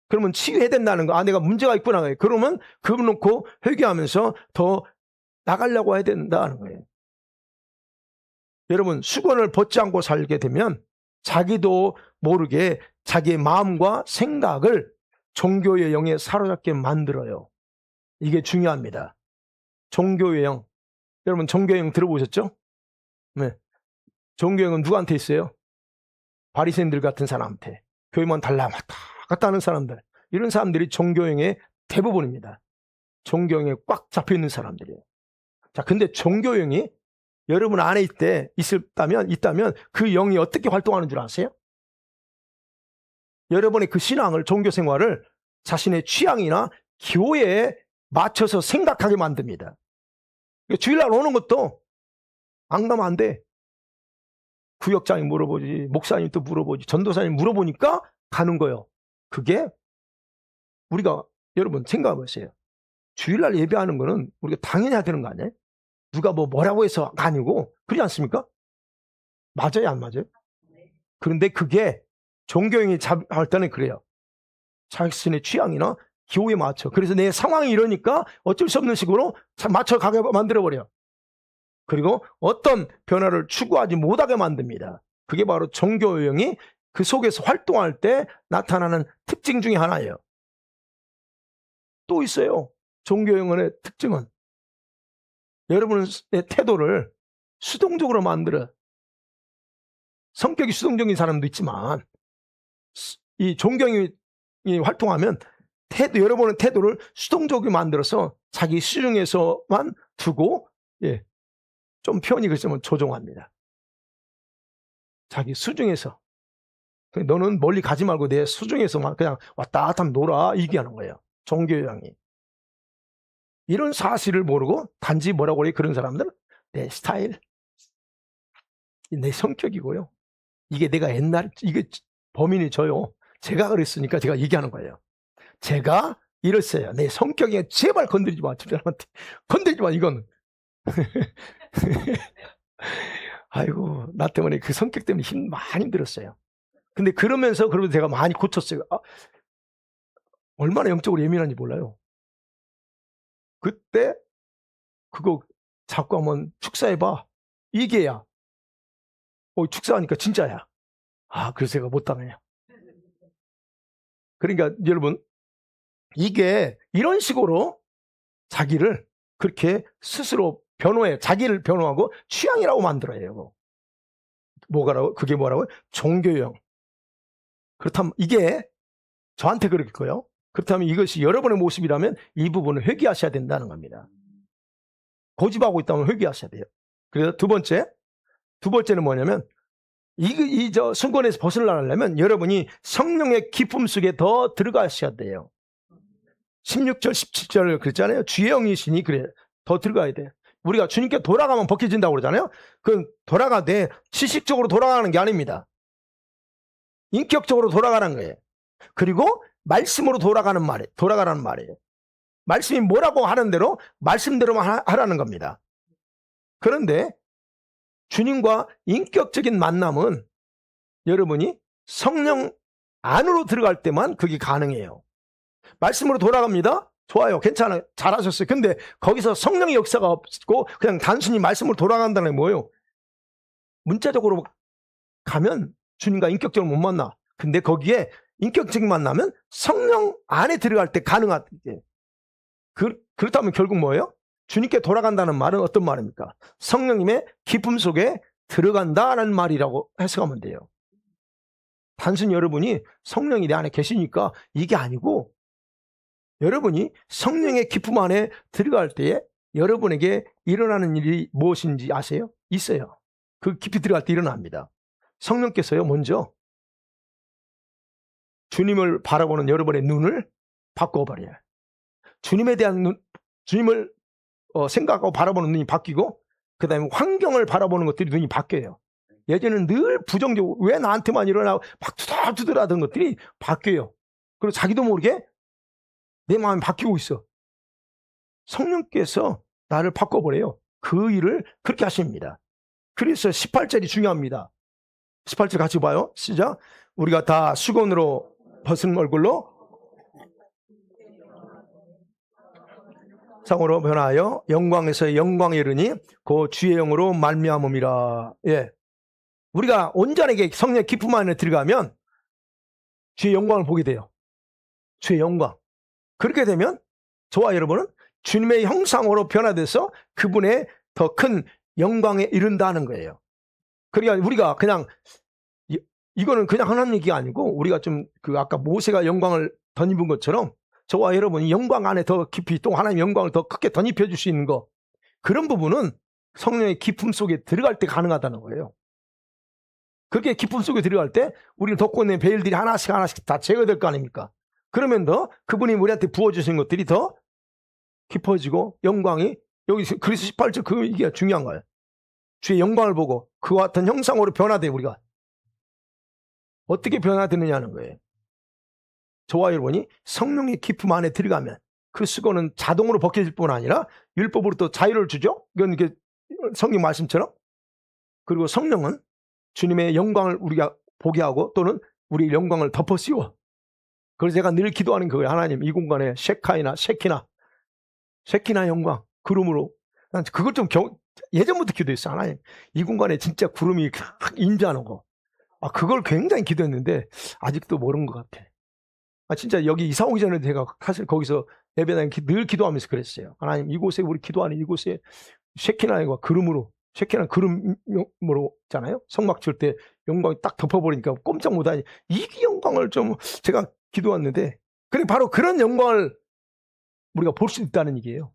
그러면 치유해야 된다는 거. 내가 문제가 있구나. 그러면 그걸 놓고 회개하면서 더 나가려고 해야 된다는 거예요. 여러분 수건을 벗지 않고 살게 되면 자기도 모르게 자기의 마음과 생각을 종교의 영에 사로잡게 만들어요. 이게 중요합니다. 종교의 영. 여러분 종교의 영 들어보셨죠? 네. 종교의 영은 누구한테 있어요? 바리새인들 같은 사람한테. 교회만 달라 왔다 갔다 하는 사람들. 이런 사람들이 종교의 대부분입니다. 종교에 꽉 잡혀있는 사람들이에요. 자, 근데 종교영이 여러분 안에 있다면 그 영이 어떻게 활동하는 줄 아세요? 여러분의 그 신앙을, 종교 생활을 자신의 취향이나 교회에 맞춰서 생각하게 만듭니다. 주일날 오는 것도 안 가면 안 돼. 구역장이 물어보지, 목사님 또 물어보지, 전도사님 물어보니까 가는 거예요. 그게 우리가 여러분 생각해 보세요. 주일날 예배하는 거는 우리가 당연히 해야 되는 거 아니에요? 누가 뭐라고 해서가 아니고 그렇지 않습니까? 맞아요, 안 맞아요? 그런데 그게 종교형이 할 때는 그래요. 자신의 취향이나 기호에 맞춰. 그래서 내 상황이 이러니까 어쩔 수 없는 식으로 맞춰 가게 만들어버려. 그리고 어떤 변화를 추구하지 못하게 만듭니다. 그게 바로 종교형이 그 속에서 활동할 때 나타나는 특징 중에 하나예요. 또 있어요. 종교형의 특징은 여러분의 태도를 수동적으로 만들어. 성격이 수동적인 사람도 있지만 이 종교형이 활동하면 여러분의 태도를 수동적으로 만들어서 자기 수중에서만 두고 좀 편히 그랬으면 조종합니다. 자기 수중에서. 너는 멀리 가지 말고 내 수중에서만 그냥 왔다 갔다 하면 놀아. 얘기하는 거예요. 종교형이. 이런 사실을 모르고 단지 뭐라고 그래요? 그런 사람들은 내 스타일, 내 성격이고요. 이게 내가 이게 범인이 저요. 제가 그랬으니까 제가 얘기하는 거예요. 제가 이랬어요. 내 성격에 제발 건드리지 마. 집사람한테 건드리지 마. 이건. 아이고, 나 때문에 그 성격 때문에 많이 힘들었어요. 근데 그러면서 제가 많이 고쳤어요. 얼마나 영적으로 예민한지 몰라요. 그때 그거 자꾸 한번 축사해봐. 이게야. 축사하니까 진짜야. 그래서 제가 못 당해요. 그러니까 여러분, 이게 이런 식으로 자기를 그렇게 스스로 변호해. 자기를 변호하고 취향이라고 만들어요. 그게 뭐라고요? 종교형. 그렇다면 이게 저한테 그렇고요. 그렇다면 이것이 여러분의 모습이라면 이 부분을 회개하셔야 된다는 겁니다. 고집하고 있다면 회개하셔야 돼요. 그래서 두 번째는 뭐냐면 저 순간에서 벗어나려면 여러분이 성령의 기쁨 속에 더 들어가셔야 돼요. 16절 17절을 그랬잖아요. 주의 영이시니 그래 더 들어가야 돼. 우리가 주님께 돌아가면 벗겨진다고 그러잖아요. 그건 돌아가되 지식적으로 돌아가는 게 아닙니다. 인격적으로 돌아가는 거예요. 그리고 말씀으로 돌아가라는 말이에요. 말씀이 뭐라고 하는 대로 말씀대로만 하라는 겁니다. 그런데 주님과 인격적인 만남은 여러분이 성령 안으로 들어갈 때만 그게 가능해요. 말씀으로 돌아갑니다. 좋아요. 괜찮아요. 잘하셨어요. 근데 거기서 성령의 역사가 없고 그냥 단순히 말씀으로 돌아간다는 게 뭐예요? 문자적으로 가면 주님과 인격적으로 못 만나. 근데 거기에 인격적인 만나면 성령 안에 들어갈 때 가능하다. 그렇다면 결국 뭐예요? 주님께 돌아간다는 말은 어떤 말입니까? 성령님의 기쁨 속에 들어간다는 말이라고 해석하면 돼요. 단순히 여러분이 성령이 내 안에 계시니까 이게 아니고 여러분이 성령의 기쁨 안에 들어갈 때에 여러분에게 일어나는 일이 무엇인지 아세요? 있어요. 그 깊이 들어갈 때 일어납니다. 성령께서요 먼저 주님을 바라보는 여러분의 눈을 바꿔버려요. 주님에 대한 주님을 생각하고 바라보는 눈이 바뀌고 그 다음에 환경을 바라보는 것들이 눈이 바뀌어요. 예전에는 늘 부정적으로 왜 나한테만 일어나고 막 투덜투덜하던 것들이 바뀌어요. 그리고 자기도 모르게 내 마음이 바뀌고 있어. 성령께서 나를 바꿔버려요. 그 일을 그렇게 하십니다. 그래서 18절이 중요합니다. 18절 같이 봐요. 시작. 우리가 다 수건으로 벗은 얼굴로 상으로 변하여 영광에서 영광에 이르니 그 주의 영으로 말미암음이라. 우리가 온전하게 성령의 기쁨 안에 들어가면 주의 영광을 보게 돼요. 주의 영광. 그렇게 되면 저와 여러분은 주님의 형상으로 변화돼서 그분의 더 큰 영광에 이른다는 거예요. 그러니까 우리가 그냥 이거는 그냥 하나님 얘기가 아니고 우리가 좀 아까 모세가 영광을 덧입은 것처럼 저와 여러분이 영광 안에 더 깊이 또 하나님의 영광을 더 크게 덧입혀 줄 수 있는 거, 그런 부분은 성령의 기쁨 속에 들어갈 때 가능하다는 거예요. 그렇게 기쁨 속에 들어갈 때 우리를 덮고 있는 베일들이 하나씩 다 제거될 거 아닙니까? 그러면 더 그분이 우리한테 부어주신 것들이 더 깊어지고 영광이 여기 그래서 18절 이게 중요한 거예요. 주의 영광을 보고 그와 같은 형상으로 변화돼. 우리가 어떻게 변화되느냐는 거예요. 저와 여러분이 성령의 기품 안에 들어가면 그 수건은 자동으로 벗겨질 뿐 아니라 율법으로 또 자유를 주죠. 이건 이게 성경 말씀처럼. 그리고 성령은 주님의 영광을 우리가 보게 하고 또는 우리 영광을 덮어 씌워. 그래서 제가 늘 기도하는 거예요. 하나님, 이 공간에 셰카이나 셰키나 영광, 구름으로. 난 그걸 좀 예전부터 기도했어요. 하나님, 이 공간에 진짜 구름이 임재하는 거. 그걸 굉장히 기도했는데 아직도 모르는 것 같아. 진짜 여기 이사 오기 전에 제가 사실 거기서 예배당 늘 기도하면서 그랬어요. 하나님, 이곳에 우리 기도하는 이곳에 셰키나와 구름으로, 셰키나 구름으로 있잖아요. 성막 칠 때 영광이 딱 덮어버리니까 꼼짝 못하니 이 영광을 좀 제가 기도했는데, 그래 바로 그런 영광을 우리가 볼 수 있다는 얘기예요.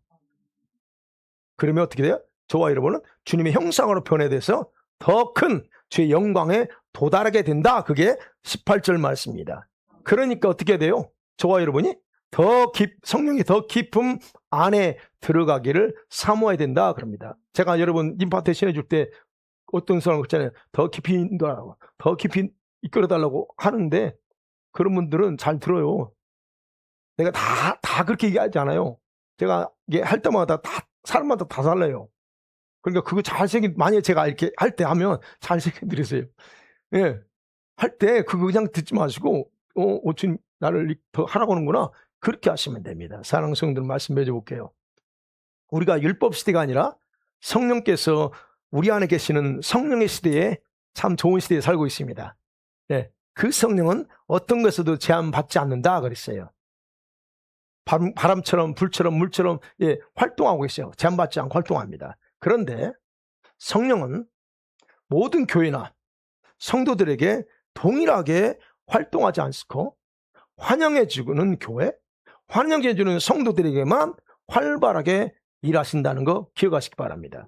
그러면 어떻게 돼요? 저와 여러분은 주님의 형상으로 변해돼서 더 큰 주의 영광에 도달하게 된다. 그게 18절 말씀입니다. 그러니까 어떻게 돼요? 저와 여러분이 성령이 더 깊음 안에 들어가기를 사모해야 된다. 그럽니다. 제가 여러분 임파테이션 해줄 때 어떤 사람 있잖아요. 더 깊이 인도하라고, 더 깊이 이끌어달라고 하는데 그런 분들은 잘 들어요. 내가 다 그렇게 얘기하지 않아요. 제가 이게 할 때마다 사람마다 다 달라요. 그러니까 그거 만약에 제가 이렇게 할 때 하면 잘생겨 드리세요. 예. 할 때 그거 그냥 듣지 마시고, 주님 나를 더 하라고 하는구나. 그렇게 하시면 됩니다. 사랑하는 성도들 말씀 맺어볼게요. 우리가 율법 시대가 아니라 성령께서 우리 안에 계시는 성령의 시대에 참 좋은 시대에 살고 있습니다. 예. 그 성령은 어떤 것에도 제한받지 않는다 그랬어요. 바람처럼 불처럼 물처럼 활동하고 있어요. 제한받지 않고 활동합니다. 그런데 성령은 모든 교회나 성도들에게 동일하게 활동하지 않고 환영해주는 교회, 환영해주는 성도들에게만 활발하게 일하신다는 거 기억하시기 바랍니다.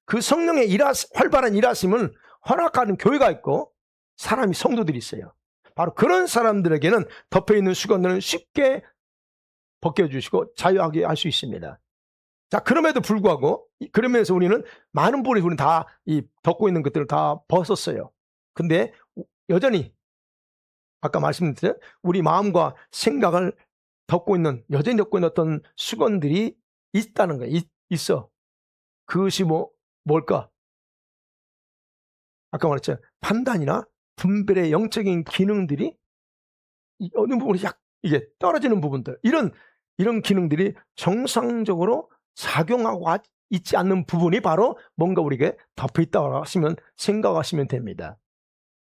그 성령의 활발한 일하심을 허락하는 교회가 있고 사람이 성도들이 있어요. 바로 그런 사람들에게는 덮여있는 수건들은 쉽게 벗겨주시고 자유하게 할 수 있습니다. 자, 그럼에도 불구하고 그러면서 우리는 많은 분이 우리는 다 이 덮고 있는 것들을 다 벗었어요. 근데 여전히 아까 말씀드린 우리 마음과 생각을 여전히 덮고 있는 어떤 수건들이 있다는 거예요. 있어. 그것이 뭘까? 아까 말했죠. 판단이나 분별의 영적인 기능들이 어느 부분이 이게 떨어지는 부분들, 이런 기능들이 정상적으로 작용하고 있지 않는 부분이 바로 뭔가 우리에게 덮여있다고 생각하시면 됩니다.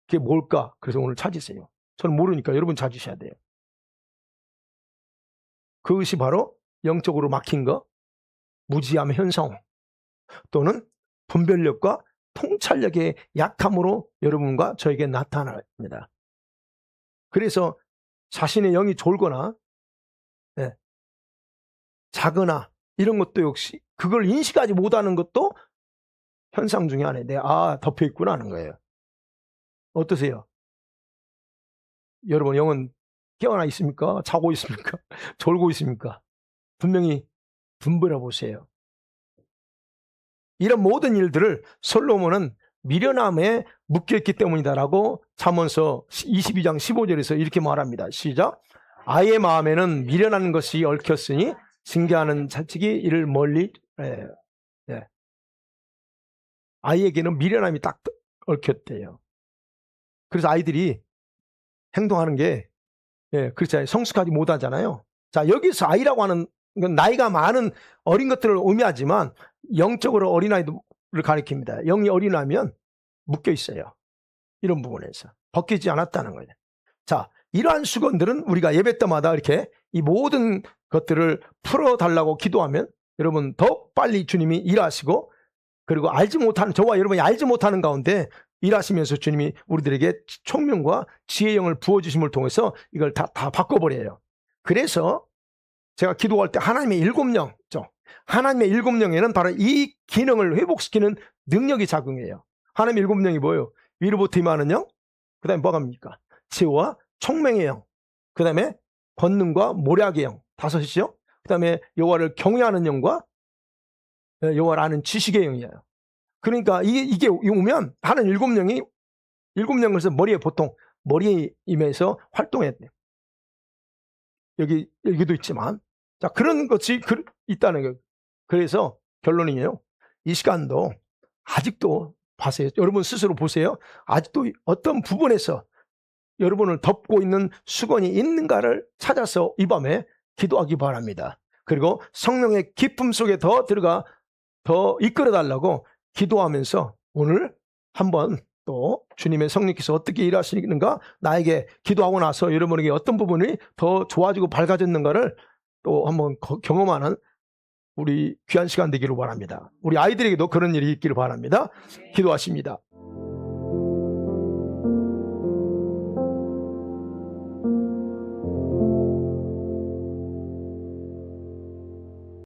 그게 뭘까? 그래서 오늘 찾으세요. 저는 모르니까 여러분 찾으셔야 돼요. 그것이 바로 영적으로 막힌 거, 무지함의 현상 또는 분별력과 통찰력의 약함으로 여러분과 저에게 나타납니다. 그래서 자신의 영이 졸거나 작거나 이런 것도 역시 그걸 인식하지 못하는 것도 현상 중에 하나에 덮여있구나 하는 거예요. 어떠세요? 여러분 영은 깨어나 있습니까? 자고 있습니까? 졸고 있습니까? 분명히 분별해 보세요. 이런 모든 일들을 솔로몬은 미련함에 묶여있기 때문이다라고 잠언서 22장 15절에서 이렇게 말합니다. 시작. 아이의 마음에는 미련한 것이 얽혔으니 징계하는 자식이 이를 멀리. 아이에게는 미련함이 딱 얽혔대요. 그래서 아이들이 행동하는 게 그렇잖아요. 성숙하지 못하잖아요. 자, 여기서 아이라고 하는 건 나이가 많은 어린 것들을 의미하지만 영적으로 어린아이를 가리킵니다. 영이 어린아이면 묶여 있어요. 이런 부분에서 벗기지 않았다는 거예요. 자, 이러한 수건들은 우리가 예배 때마다 이렇게 이 모든 것들을 풀어달라고 기도하면 여러분 더 빨리 주님이 일하시고, 그리고 저와 여러분이 알지 못하는 가운데 일하시면서 주님이 우리들에게 총명과 지혜의 영을 부어주심을 통해서 이걸 다 바꿔버려요. 그래서 제가 기도할 때 하나님의 일곱 영에는 바로 이 기능을 회복시키는 능력이 작용해요. 하나님의 일곱 영이 뭐예요? 위로부터 임하는 영, 그 다음에 뭐가 뭡니까? 지혜와 총명의 영, 그 다음에 권능과 모략의 영, 5이죠. 그 다음에 여호와를 경외하는 영과 여호와를 아는 지식의 영이에요. 그러니까 이게 오면 하는 일곱 영에서 보통 머리에 임해서 활동해야 돼요. 여기도 있지만, 자, 그런 것이 있다는 거예요. 그래서 결론이에요. 이 시간도 아직도 봐세요. 여러분 스스로 보세요. 아직도 어떤 부분에서 여러분을 덮고 있는 수건이 있는가를 찾아서 이 밤에 기도하기 바랍니다. 그리고 성령의 기쁨 속에 더 들어가 더 이끌어 달라고 기도하면서 오늘 한번 또 주님의 성령께서 어떻게 일하시는가, 나에게 기도하고 나서 여러분에게 어떤 부분이 더 좋아지고 밝아졌는가를 또 한번 경험하는 우리 귀한 시간 되기를 바랍니다. 우리 아이들에게도 그런 일이 있기를 바랍니다. 기도하십니다.